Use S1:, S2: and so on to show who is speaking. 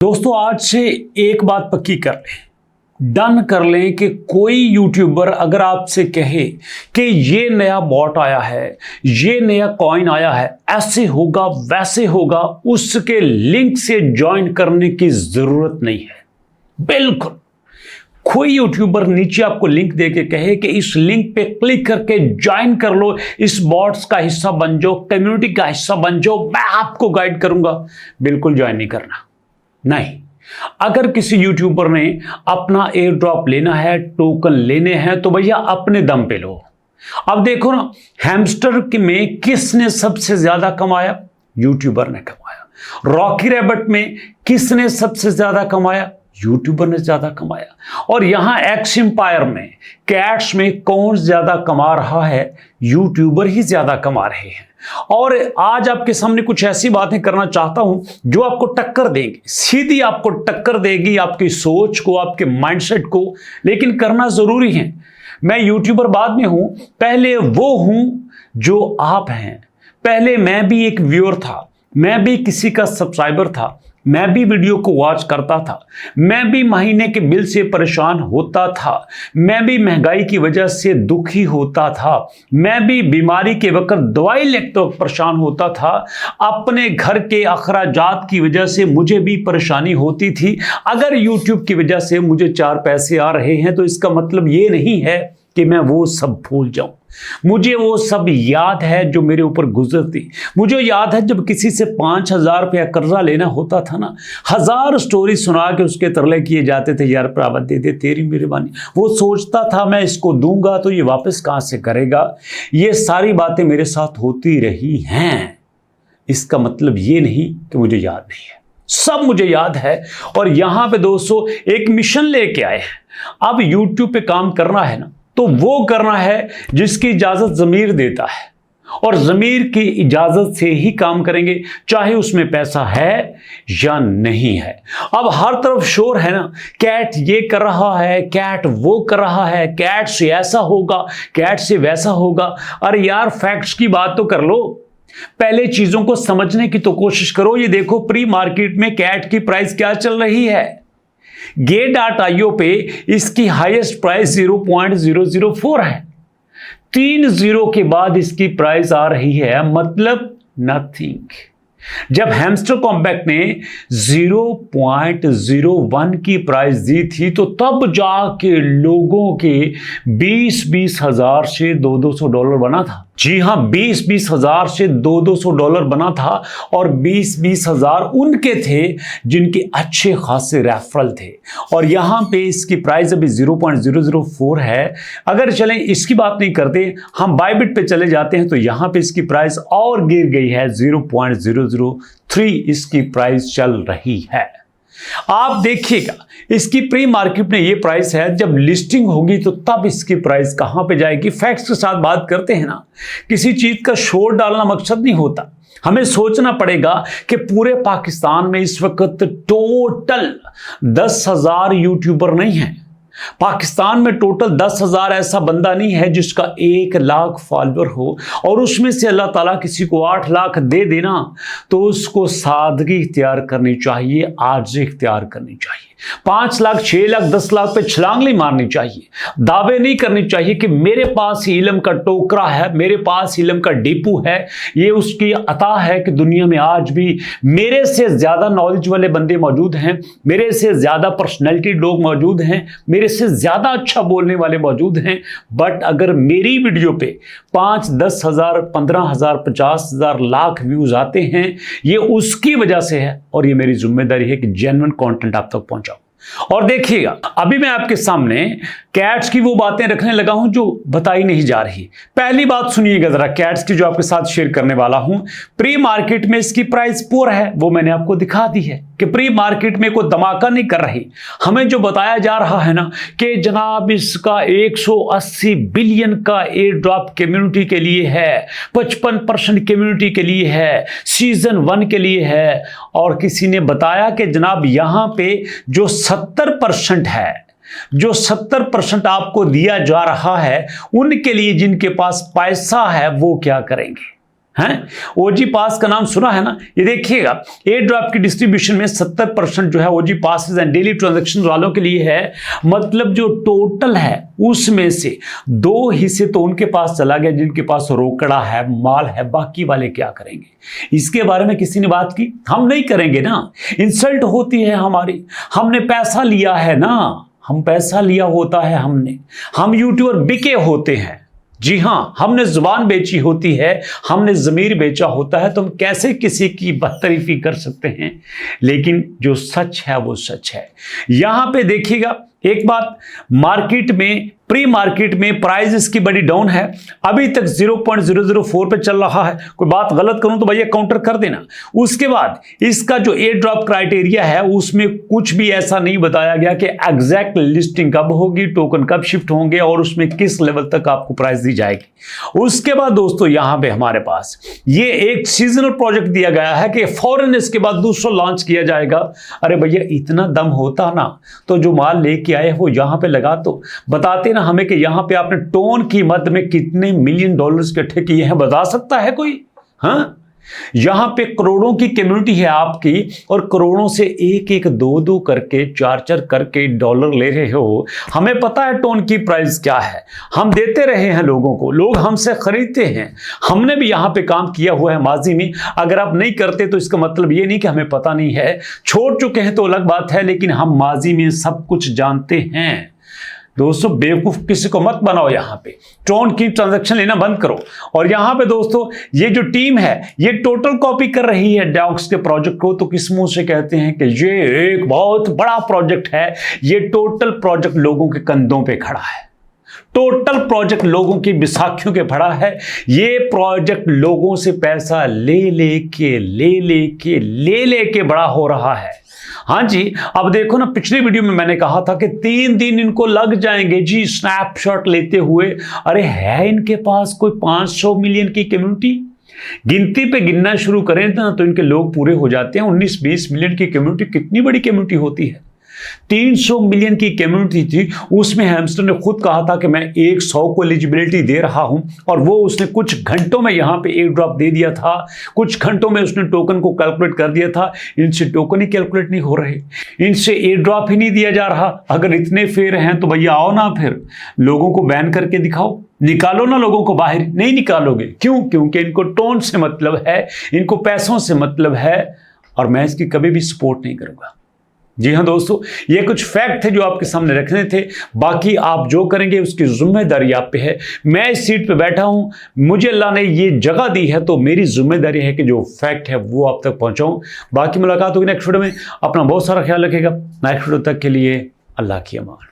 S1: दोस्तों आज से एक बात पक्की कर लें, डन कर लें कि कोई यूट्यूबर अगर आपसे कहे कि ये नया बॉट आया है, ये नया कॉइन आया है, ऐसे होगा वैसे होगा, उसके लिंक से ज्वाइन करने की जरूरत नहीं है। बिल्कुल कोई यूट्यूबर नीचे आपको लिंक दे के कहे कि इस लिंक पे क्लिक करके ज्वाइन कर लो, इस बॉट्स का हिस्सा बन जाओ, कम्युनिटी का हिस्सा बन जाओ, मैं आपको गाइड करूंगा, बिल्कुल ज्वाइन नहीं करना। नहीं, अगर किसी यूट्यूबर ने अपना एयर ड्रॉप लेना है, टोकन लेने हैं, तो भैया अपने दम पे लो। अब देखो ना, हैमस्टर में किसने सबसे ज्यादा कमाया? यूट्यूबर ने कमाया। रॉकी रैबिट में किसने सबसे ज्यादा कमाया? यूट्यूबर ने ज्यादा कमाया। और यहां एक्स एम्पायर में, कैट्स में कौन ज्यादा कमा रहा है? यूट्यूबर ही ज्यादा कमा रहे हैं। और आज आपके सामने कुछ ऐसी बातें करना चाहता हूं जो आपको टक्कर देंगी, सीधी आपको टक्कर देगी आपकी सोच को, आपके माइंडसेट को, लेकिन करना जरूरी है। मैं यूट्यूबर बाद में हूं, पहले वो हूं जो आप हैं। पहले मैं भी एक व्यूअर था, मैं भी किसी का सब्सक्राइबर था, मैं भी वीडियो को वॉच करता था, मैं भी महीने के बिल से परेशान होता था, मैं भी महंगाई की वजह से दुखी होता था, मैं भी बीमारी के वक्त दवाई लेते वक्त परेशान होता था, अपने घर के अखराजात की वजह से मुझे भी परेशानी होती थी। अगर YouTube की वजह से मुझे 4 पैसे आ रहे हैं तो इसका मतलब ये नहीं है कि मैं वो सब भूल जाऊं। मुझे वो सब याद है जो मेरे ऊपर गुजरती। मुझे याद है जब किसी से 5,000 रुपया कर्जा लेना होता था ना, 1000 स्टोरी सुना के उसके तरले किए जाते थे, यार प्रावत दे दे, तेरी मेहरबानी। वो सोचता था मैं इसको दूंगा तो ये वापस कहां से करेगा। ये सारी बातें मेरे साथ होती रही हैं। इसका मतलब ये नहीं कि मुझे याद नहीं है, सब मुझे याद है। और यहां पे दोस्तों एक मिशन लेके आए हैं। अब यूट्यूब पे काम करना है ना, तो वो करना है जिसकी इजाजत ज़मीर देता है, और ज़मीर की इजाजत से ही काम करेंगे, चाहे उसमें पैसा है या नहीं है। अब हर तरफ शोर है ना, कैट ये कर रहा है, कैट वो कर रहा है, कैट से ऐसा होगा, कैट से वैसा होगा। अरे यार फैक्ट्स की बात तो कर लो, पहले चीजों को समझने की तो कोशिश करो। ये देखो प्री मार्केट में कैट की प्राइस क्या चल रही है। Gate.io पे इसकी हाईएस्ट प्राइस 0.004 है। 3 जीरो के बाद इसकी प्राइस आ रही है, मतलब नथिंग। जब हैमस्टर कॉम्पैक्ट ने 0.01 की प्राइस दी थी तो तब जाके लोगों के 20-20 हजार से $200 बना था। जी हां, 20-20 हजार से $200 बना था। और 20-20 हजार उनके थे जिनके अच्छे खासे रेफरल थे। और यहां पे इसकी प्राइस अभी 0.004 है। अगर चलें इसकी बात नहीं करते, हम बायबिट पे चले जाते हैं तो यहां पे इसकी प्राइस और गिर गई है, 0.003 इसकी प्राइस चल रही है। आप देखिएगा इसकी प्री मार्केट में ये प्राइस है, जब लिस्टिंग होगी तो तब इसकी प्राइस कहां पे जाएगी। फैक्ट्स के साथ बात करते हैं ना, किसी चीज का शोर डालना मकसद नहीं होता। हमें सोचना पड़ेगा कि पूरे पाकिस्तान में इस वक्त टोटल 10,000 यूट्यूबर नहीं है। पाकिस्तान में टोटल 10,000 ऐसा बंदा नहीं है जिसका 1 लाख फॉलोअर हो, और उसमें से अल्लाह ताला किसी को 8 लाख दे देना तो उसको सादगी इख्तियार करनी चाहिए, आजिज़ी इख्तियार करनी चाहिए। 5 लाख, 6 लाख, 10 लाख पे छलांग नहीं मारनी चाहिए। दावे नहीं करनी चाहिए कि मेरे पास ही इल्म का टोकरा है, मेरे पास इल्म का डिपू है। ये उसकी अता है कि दुनिया में आज भी मेरे से ज्यादा नॉलेज वाले बंदे मौजूद हैं, मेरे से ज्यादा पर्सनैलिटी लोग मौजूद हैं, मेरे से ज्यादा अच्छा बोलने वाले मौजूद हैं। बट अगर मेरी वीडियो पे 5, 10 हजार, 15 हजार, 50 हजार, लाख व्यूज आते हैं, ये उसकी वजह से है। और ये मेरी जिम्मेदारी है कि जेन्युइन कंटेंट आप तक पहुंचाऊं। और देखिएगा अभी मैं आपके सामने कैट्स की वो बातें रखने लगा हूं जो बताई नहीं जा रही। पहली बात सुनिएगा जरा कैट्स की, जो आपके साथ शेयर करने वाला हूं। प्री मार्केट में इसकी प्राइस पुअर है, वो मैंने आपको दिखा दी है कि प्री मार्केट में कोई धमाका नहीं कर रही। हमें जो बताया जा रहा है ना कि जनाब इसका 180 बिलियन का एयर ड्रॉप कम्युनिटी के लिए है, 55% कम्युनिटी के लिए है, सीजन 1 के लिए है। और किसी ने बताया कि जनाब यहां पे जो 70% है, जो 70% आपको दिया जा रहा है, उनके लिए जिनके पास पैसा है वो क्या करेंगे। हैं? ओजी पास का नाम सुना है ना? ये देखिएगा, एयर ड्रॉप की डिस्ट्रीब्यूशन में 70% जो है ओजी पासेस एंड डेली ट्रांजैक्शन वालों के लिए है। मतलब जो टोटल है उसमें से 2 हिस्से तो उनके पास चला गया जिनके पास रोकड़ा है, माल है। बाकी वाले क्या करेंगे? इसके बारे में किसी ने बात की? हम नहीं करेंगे ना, इंसल्ट होती है हमारी। हमने पैसा लिया है ना, हम पैसा लिया होता है हमने, हम यूट्यूबर बिके होते हैं। जी हाँ, हमने जुबान बेची होती है, हमने ज़मीर बेचा होता है, तो हम कैसे किसी की बदतरीफी कर सकते हैं? लेकिन जो सच है वो सच है। यहां पे देखिएगा एक बात, मार्केट में, प्री मार्केट में प्राइस इसकी बड़ी डाउन है, अभी तक 0.004 पे चल रहा है। कोई बात गलत करूं तो भैया काउंटर कर देना। उसके बाद इसका जो एयर ड्रॉप क्राइटेरिया है उसमें कुछ भी ऐसा नहीं बताया गया कि एग्जैक्ट लिस्टिंग कब होगी, टोकन कब शिफ्ट होंगे और उसमें किस लेवल तक आपको प्राइस दी जाएगी। उसके बाद दोस्तों यहां पे हमारे पास ये एक सीजनल प्रोजेक्ट दिया गया है कि फौरन इसके बाद दूसरा लॉन्च किया जाएगा। अरे भैया इतना दम होता ना तो जो माल लेके आए वो यहां पे लगा, तो बताते ना हमें कि यहां पे आपने टोन की मद में कितने मिलियन डॉलर्स इकट्ठे किए हैं, बता सकता है कोई? हाँ, यहां पे करोड़ों की कम्युनिटी है आपकी और करोड़ों से एक एक दो दो करके चार चार करके डॉलर ले रहे हो। हमें पता है टोन की प्राइस क्या है, हम देते रहे हैं लोगों को, लोग हमसे खरीदते हैं। हमने भी यहां पे काम किया हुआ है माजी में। अगर आप नहीं करते तो इसका मतलब ये नहीं कि हमें पता नहीं है, छोड़ चुके हैं तो अलग बात है, लेकिन हम माजी में सब कुछ जानते हैं। दोस्तों बेवकूफ किसी को मत बनाओ, यहां पे टोन की ट्रांजैक्शन लेना बंद करो। और यहां पे दोस्तों ये जो टीम है ये टोटल कॉपी कर रही है डॉक्स के प्रोजेक्ट को, तो किस मुंह से कहते हैं कि ये एक बहुत बड़ा प्रोजेक्ट है। ये टोटल प्रोजेक्ट लोगों के कंधों पे खड़ा है, टोटल प्रोजेक्ट लोगों की बिसाखियों के खड़ा है। ये प्रोजेक्ट लोगों से पैसा ले लेके बड़ा हो रहा है। हाँ जी, अब देखो ना, पिछली वीडियो में मैंने कहा था कि 3 दिन इनको लग जाएंगे जी स्नैपशॉट लेते हुए। अरे है इनके पास कोई 500 मिलियन की कम्युनिटी? गिनती पे गिनना शुरू करें ना तो इनके लोग पूरे हो जाते हैं। 19-20 मिलियन की कम्युनिटी कितनी बड़ी कम्युनिटी होती है। 300 मिलियन की कम्युनिटी थी, उसमें हैमस्टर ने खुद कहा था कि मैं 100 को एलिजिबिलिटी दे रहा हूं, और वो उसने कुछ घंटों में यहां पे एयर ड्रॉप दे दिया था। कुछ घंटों में उसने टोकन को कैलकुलेट कर दिया था। इनसे टोकन ही कैलकुलेट नहीं हो रहे, इनसे एयर ड्रॉप ही नहीं दिया जा रहा। अगर इतने फेयर हैं तो भैया आओ ना, फिर लोगों को बैन करके दिखाओ, निकालो ना लोगों को बाहर। नहीं निकालोगे, क्यों? क्योंकि इनको टोन से मतलब है, इनको पैसों से मतलब है, और मैं इसकी कभी भी सपोर्ट नहीं करूंगा। जी हाँ दोस्तों, ये कुछ फैक्ट थे जो आपके सामने रखने थे। बाकी आप जो करेंगे उसकी जिम्मेदारी आप पे है। मैं इस सीट पे बैठा हूं, मुझे अल्लाह ने ये जगह दी है, तो मेरी जिम्मेदारी है कि जो फैक्ट है वो आप तक पहुंचाऊं। बाकी मुलाकात होगी नेक्स्ट वीडियो में। अपना बहुत सारा ख्याल रखिएगा। नेक्स्ट वीडियो तक के लिए अल्लाह की अमान।